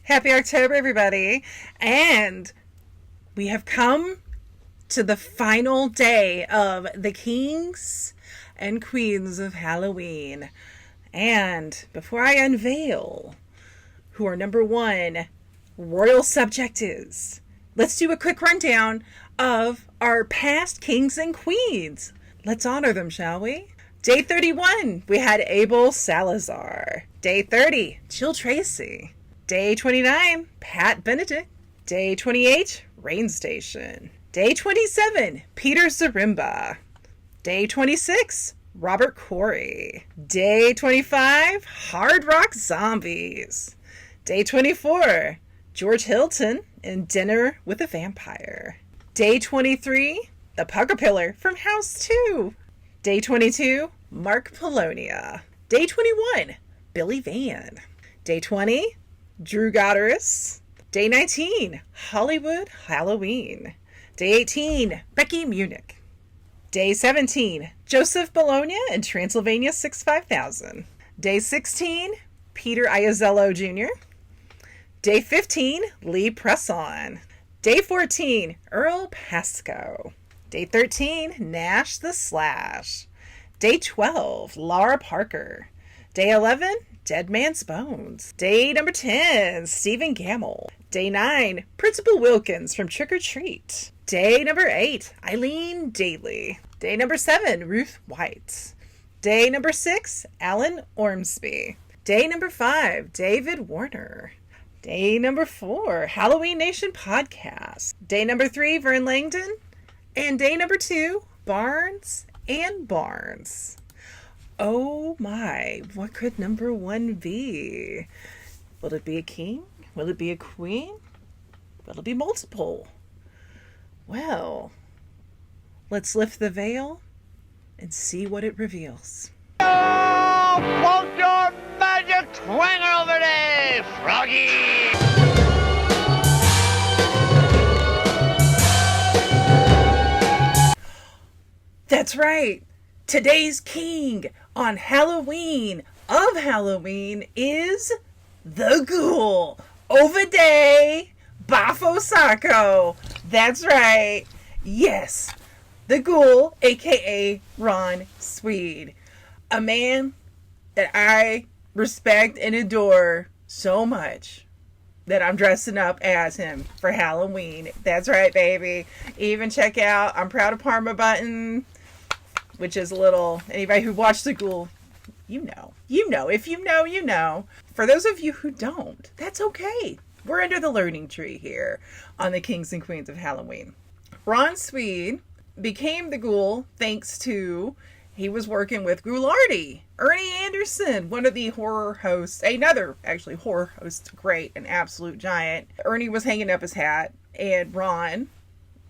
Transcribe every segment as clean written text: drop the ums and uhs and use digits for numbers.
Happy October, everybody. And we have come to the final day of the Kings and Queens of Halloween. And before I unveil who our number one royal subject is, let's do a quick rundown of our past kings and queens. Let's honor them, shall we? Day 31, we had Abel Salazar. Day 30, Jill Tracy. Day 29, Pat Benedict. Day 28, Rain Station. Day 27, Peter Zarimba. Day 26, Robert Corey. Day 25, Hard Rock Zombies. Day 24, George Hilton in Dinner with a Vampire. Day 23, The Pucker Pillar from House 2. Day 22, Mark Polonia. Day 21, Billy Van. Day 20, Drew Goddardess. Day 19, Hollywood Halloween. Day 18, Becky Munich. Day 17, Joseph Bologna in Transylvania 65000. Day 16, Peter Iazello Jr. Day 15, Lee Presson. Day 14, Earl Pascoe. Day 13, Nash the Slash. Day 12, Laura Parker. Day 11, Dead Man's Bones. Day number 10, Stephen Gamble. Day 9, Principal Wilkins from Trick or Treat. Day number 8, Eileen Daly. Day number 7, Ruth White. Day number 6, Alan Ormsby. Day number 5, David Warner. Day number 4, Halloween Nation Podcast. Day number 3, Vern Langdon. And day number 2, Barnes and Barnes. Oh my, what could number 1 be? Will it be a king? Will it be a queen? Will it be multiple? Well, let's lift the veil and see what it reveals. Oh, won't your magic twang over there, Froggy? That's right. Today's king on Halloween of Halloween is the Ghoul. Ovide Bafosako. That's right. Yes, the Ghoul, aka Ron Sweed. A man that I respect and adore so much that I'm dressing up as him for Halloween. That's right, baby. Even check out I'm Proud of Parma button, which is a little, anybody who watched the Ghoul, you know. If you know, you know. For those of you who don't, that's okay. We're under the learning tree here on the Kings and Queens of Halloween. Ron Sweed became the Ghoul thanks to, he was working with Ghoulardi. Ernie Anderson, one of the horror hosts, another actually horror host, great, an absolute giant. Ernie was hanging up his hat, and Ron,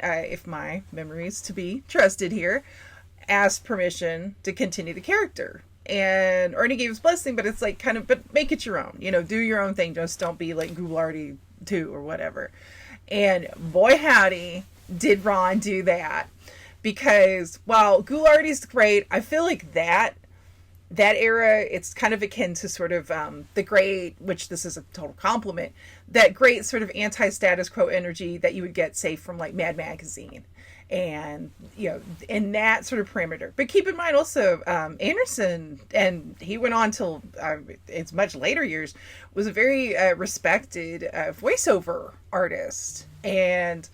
if my memory is to be trusted here, asked permission to continue the character. And Ernie gave his blessing, but it's like but make it your own. Do your own thing. Just don't be like Ghoulardi 2 or whatever. And boy howdy, did Ron do that. Because while Ghoulardi's great, I feel like that era, it's kind of akin to sort of the great, which this is a total compliment, that great sort of anti-status quo energy that you would get, say, from like Mad Magazine. And, in that sort of parameter. But keep in mind also, Anderson, and he went on till it's much later years, was a very respected voiceover artist. And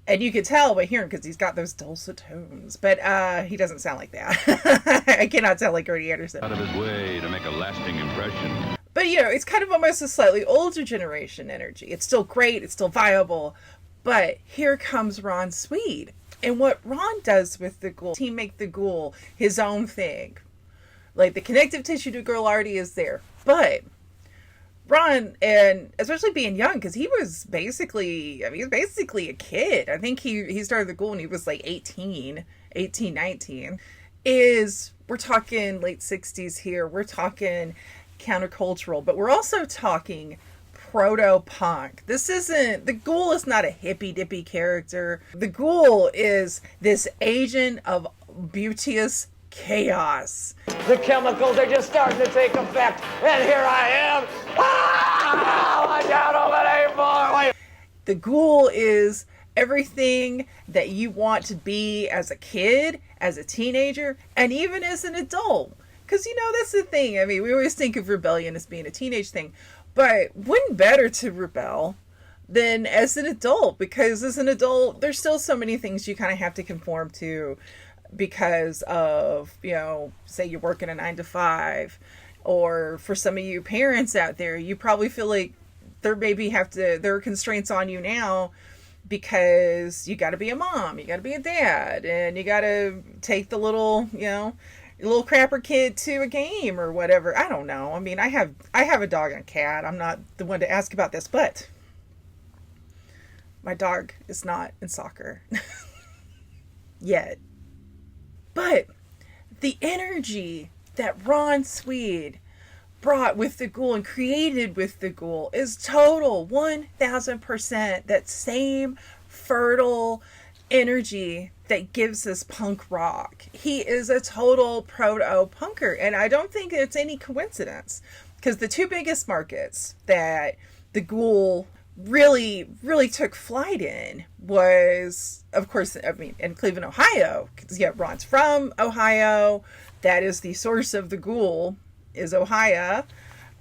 you could tell by hearing, because he's got those dulcet tones. But he doesn't sound like that. I cannot sound like Ernie Anderson. Out of his way to make a lasting impression. But, it's kind of almost a slightly older generation energy. It's still great. It's still viable. But here comes Ron Sweed. And what Ron does with the Ghoul, he make the Ghoul his own thing. Like, the connective tissue to Ghoulardi is there. But Ron, and especially being young, because he was basically a kid. I think he started the Ghoul when he was like 19, we're talking late 60s here. We're talking countercultural, but we're also talking proto-punk. The Ghoul is not a hippy-dippy character. The Ghoul is this agent of beauteous chaos. The chemicals are just starting to take effect, and here I am. Ah! I'm down over The ghoul is everything that you want to be as a kid, as a teenager, and even as an adult. Because, that's the thing. I mean, we always think of rebellion as being a teenage thing, but when better to rebel than as an adult? Because as an adult, there's still so many things you kind of have to conform to because of, say you're working a 9 to 5, or for some of you parents out there, you probably feel like there are constraints on you now because you got to be a mom, you got to be a dad, and you got to take the little, little crapper kid to a game or whatever. I don't know. I mean, I have a dog and a cat. I'm not the one to ask about this, but my dog is not in soccer yet. But the energy that Ron Sweed brought with the ghoul and created with the ghoul is total 1000% that same fertile energy that gives us punk rock. He is a total proto-punker, and I don't think it's any coincidence, because the two biggest markets that the ghoul really took flight in was, of course, in Cleveland, Ohio, because Ron's from Ohio. That is the source of the ghoul, is Ohio.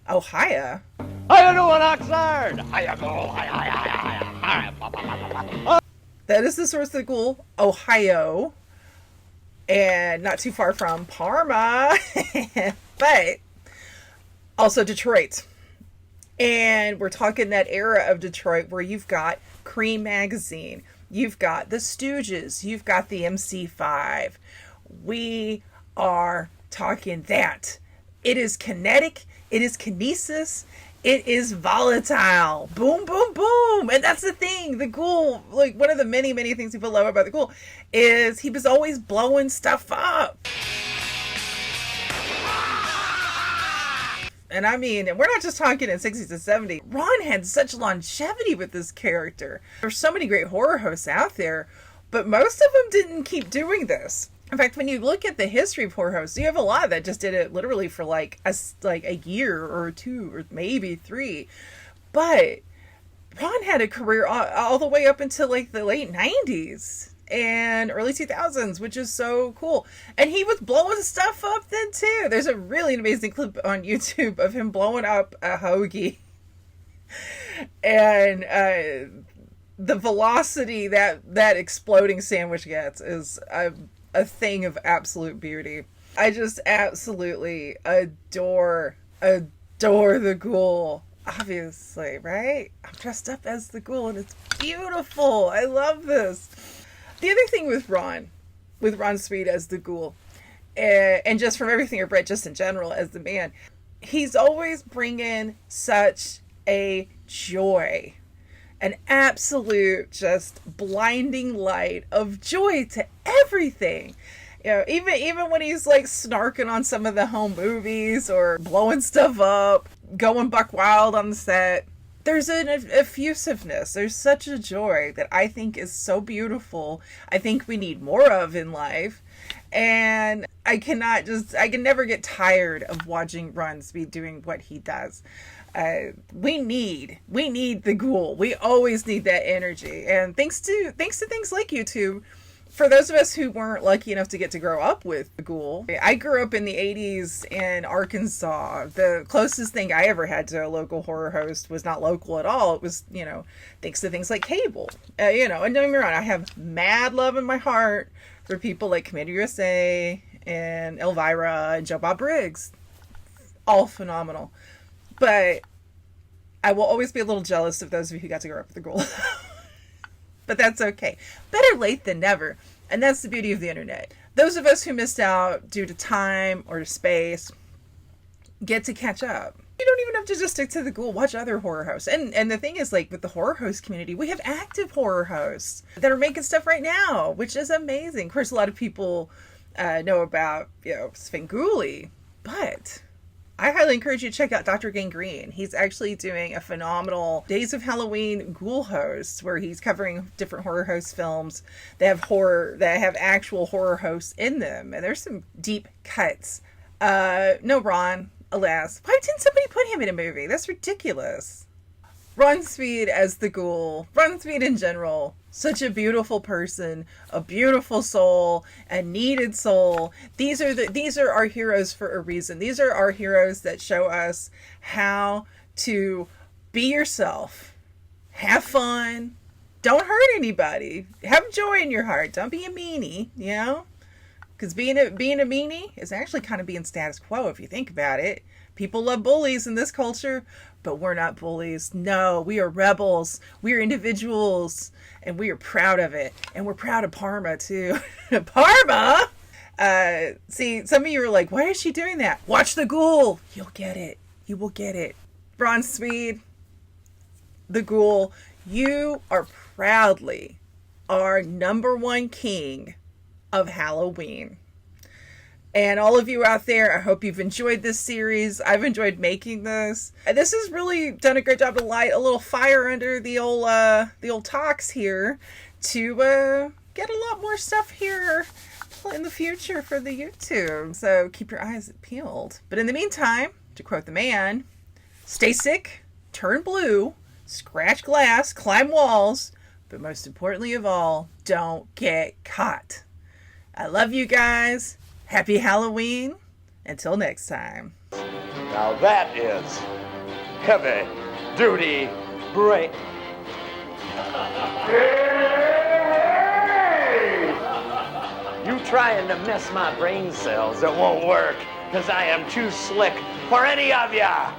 How you doing, Oxnard? That is the source of the ghoul, Ohio, and not too far from Parma, but also Detroit. And we're talking that era of Detroit where you've got Cream Magazine, you've got the Stooges, you've got the MC5. We are talking that. It is kinetic, it is kinesis, it is volatile. Boom, boom, boom. And that's the thing. The ghoul, like one of the many, many things people love about the ghoul is he was always blowing stuff up. And I mean, and we're not just talking in 60s and 70s. Ron had such longevity with this character. There's so many great horror hosts out there, but most of them didn't keep doing this. In fact, when you look at the history of horror hosts, you have a lot that just did it literally for like a year or two or maybe 3. But Ron had a career all the way up until like the late 90s and early 2000s, which is so cool. And he was blowing stuff up then too. There's a really amazing clip on YouTube of him blowing up a hoagie. And the velocity that exploding sandwich gets is a thing of absolute beauty. I just absolutely adore the ghoul. Obviously, right? I'm dressed up as the ghoul and it's beautiful. I love this. The other thing with Ron Sweed as the ghoul, and just from everything I've read, just in general as the man, he's always bringing such a joy, an absolute just blinding light of joy to everything. Even when he's like snarking on some of the home movies or blowing stuff up, going buck wild on the set, there's an effusiveness. There's such a joy that I think is so beautiful. I think we need more of in life. And I can never get tired of watching Ron Sweed doing what he does. We need the ghoul. We always need that energy. And thanks to things like YouTube, for those of us who weren't lucky enough to get to grow up with the ghoul, I grew up in the 80s in Arkansas. The closest thing I ever had to a local horror host was not local at all. It was, thanks to things like cable. And don't get me wrong, I have mad love in my heart for people like Commander USA and Elvira and Joe Bob Briggs. All phenomenal. But I will always be a little jealous of those of you who got to grow up with the ghoul. But that's okay. Better late than never. And that's the beauty of the internet. Those of us who missed out due to time or to space get to catch up. You don't even have to just stick to the ghoul. Watch other horror hosts. And the thing is, like, with the horror host community, we have active horror hosts that are making stuff right now, which is amazing. Of course, a lot of people know about, Svengoolie, but I highly encourage you to check out Dr. Gangrene. He's actually doing a phenomenal Days of Halloween ghoul host where he's covering different horror host films that have actual horror hosts in them. And there's some deep cuts. No Ron, alas. Why didn't somebody put him in a movie? That's ridiculous. Ron Sweed as the Ghoul. Ron Sweed in general. Such a beautiful person, a beautiful soul, a needed soul. These are our heroes for a reason. These are our heroes that show us how to be yourself. Have fun. Don't hurt anybody. Have joy in your heart. Don't be a meanie, you know? Because being a meanie is actually kind of being status quo if you think about it. People love bullies in this culture, but we're not bullies. No, we are rebels. We are individuals, and we are proud of it. And we're proud of Parma, too. Parma? See, some of you are like, why is she doing that? Watch the Ghoul. You'll get it. You will get it. Ron Sweed, the Ghoul, you are proudly our #1 king of Halloween. And all of you out there, I hope you've enjoyed this series. I've enjoyed making this. And this has really done a great job to light a little fire under the old talks here to get a lot more stuff here in the future for the YouTube. So keep your eyes peeled. But in the meantime, to quote the man, stay sick, turn blue, scratch glass, climb walls, but most importantly of all, don't get caught. I love you guys. Happy Halloween. Until next time. Now that is heavy duty break. You trying to mess my brain cells, it won't work, because I am too slick for any of ya.